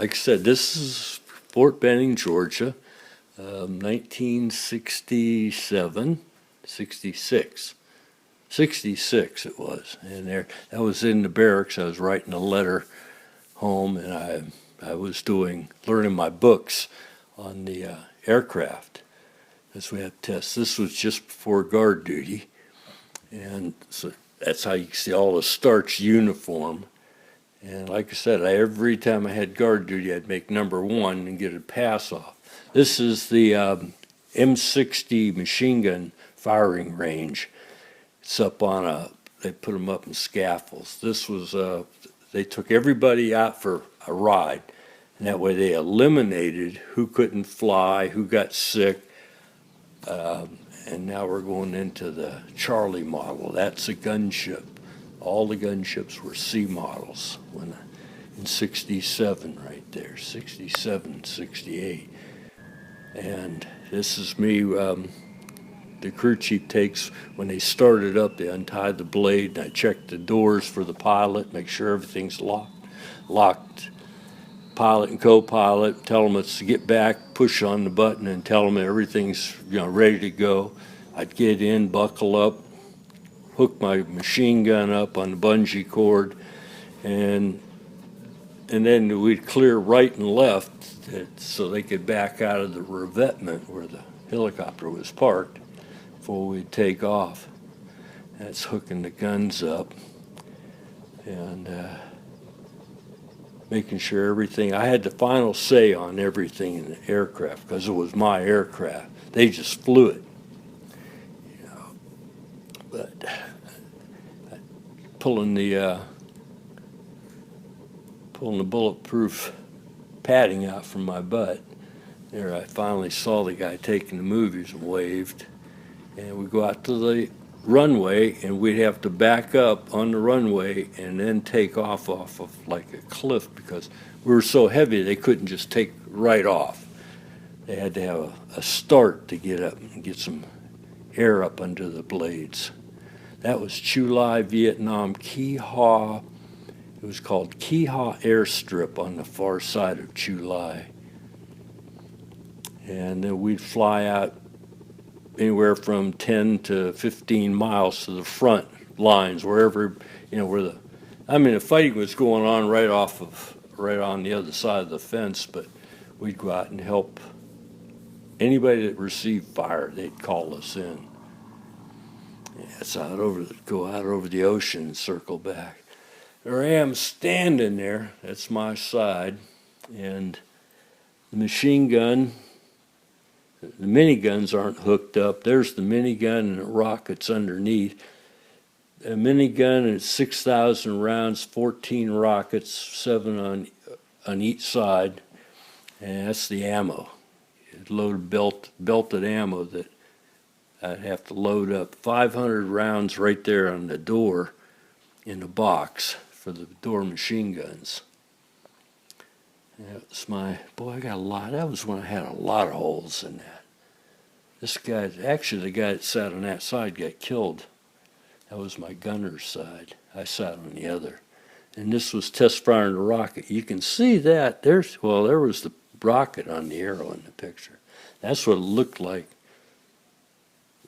like I said, this is Fort Benning, Georgia, 1967, 66. 66 it was, and there I was in the barracks. I was writing a letter home, and I was learning my books on the aircraft as we had tests. This was just before guard duty, and so that's how you can see all the starched uniform. And like I said, every time I had guard duty, I'd make number one and get a pass off. This is the M60 machine gun firing range. It's up on they put them up in scaffolds. This was, they took everybody out for a ride. And that way they eliminated who couldn't fly, who got sick. And now we're going into the Charlie model. That's a gunship. All the gunships were C models in 67 right there, 67, 68. And this is me, the crew chief takes, when they started up, they untied the blade, and I checked the doors for the pilot, make sure everything's locked. Pilot and co-pilot, tell them it's to get back, push on the button, and tell them everything's ready to go. I'd get in, buckle up, hook my machine gun up on the bungee cord, and then we'd clear right and left so they could back out of the revetment where the helicopter was parked before we'd take off. That's hooking the guns up and making sure everything. I had the final say on everything in the aircraft because it was my aircraft. They just flew it. But pulling the bulletproof padding out from my butt, there I finally saw the guy taking the movies and waved. And we go out to the runway, and we'd have to back up on the runway and then take off of like a cliff because we were so heavy they couldn't just take right off. They had to have a start to get up and get some air up under the blades. That was Chu Lai, Vietnam, Kee Haw. It was called Kee Haw Airstrip on the far side of Chu Lai. And then we'd fly out anywhere from 10 to 15 miles to the front lines, wherever, where the fighting was going on right on the other side of the fence, but we'd go out and help anybody that received fire. They'd call us in. It's go out over the ocean and circle back. There I am standing there. That's my side. And the machine gun, the miniguns aren't hooked up. There's the minigun and the rockets underneath. A minigun is 6,000 rounds, 14 rockets, 7 on each side. And that's the ammo. Loaded belted ammo that I'd have to load up 500 rounds right there on the door in the box for the door machine guns. That's I got a lot. That was when I had a lot of holes in that. This guy, actually the guy that sat on that side got killed. That was my gunner's side. I sat on the other. And this was test firing the rocket. You can see that. There was the rocket on the arrow in the picture. That's what it looked like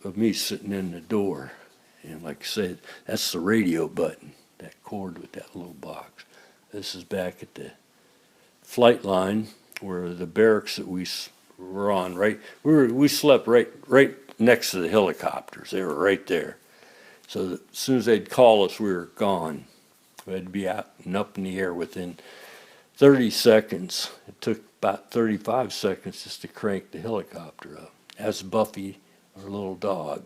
of me sitting in the door. And like I said, that's the radio button, that cord with that little box. This is back at the flight line where the barracks that we were on, we slept right next to the helicopters. They were right there. So that as soon as they'd call us, we were gone. We had to be out and up in the air within 30 seconds. It took about 35 seconds just to crank the helicopter up. That's Buffy, our little dog.